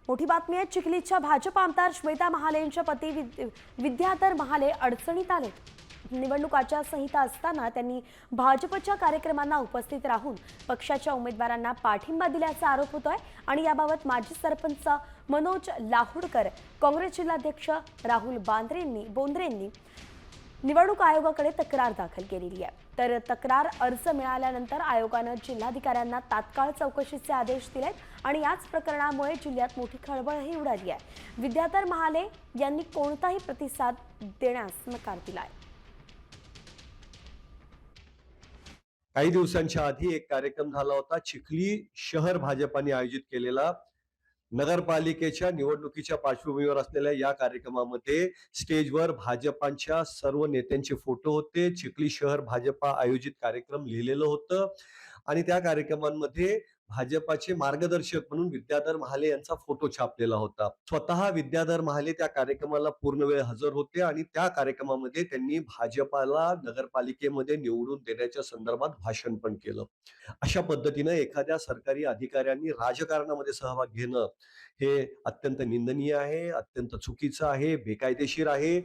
मोठी बातमी आहे। चिखलीच्या भाजप आमदार श्वेता महाले यांच्या पती विद्याधर महाले अडचणीत आले। निवडणुकाच्या संहिता असताना त्यांनी भाजपच्या कार्यक्रमांना उपस्थित राहून पक्षाच्या उमेदवारांना पाठिंबा दिल्याचा आरोप होतोय आणि याबाबत माजी सरपंच मनोज लाहुडकर, काँग्रेस जिल्हाध्यक्ष राहुल बोंद्रेंनी निवडणूक आयोगाकडे तक्रार दाखल केलेली आहे। तर तक्रार अर्ज मिळाल्यानंतर आयोगाने जिल्हाधिकाऱ्यांना तात्काळ चौकशीचे आदेश दिलेत आणि याच प्रकरणामुळे जिल्ह्यात मोठी खळबळही उडाली आहे। विद्याधर महाले यांनी कोणताही प्रतिसाद देण्यास नकार दिलाय। काही दिवसांच्या आधी एक कार्यक्रम झाला होता चिखली शहर भाजपाने आयोजित केलेला। नगरपालिकेच्या निवडणुकीच्या पार्श्वभूमीवर असलेल्या या कार्यक्रमामध्ये स्टेजवर भाजपांच्या सर्व नेत्यांचे फोटो होते। चिखली शहर भाजपा आयोजित कार्यक्रम लिहिलेलं होतं आणि त्या कार्यक्रमांमध्ये भाजपाचे मार्गदर्शक म्हणून विद्याधर महाले यांचा फोटो छापलेला होता। स्वतः विद्याधर महाले त्या कार्यक्रमाला पूर्ण वेळ हजर होते आणि त्या कार्यक्रमामध्ये त्यांनी भाजपाला नगरपालिकेमध्ये निवडून देण्याच्या संदर्भात भाषण पण केलं। अशा पद्धतीने एखाद्या सरकारी अधिकाऱ्यांनी राजकारणामध्ये सहभाग घेणं हे अत्यंत निंदनीय आहे, अत्यंत चुकीचं आहे, बेकायदेशीर आहे।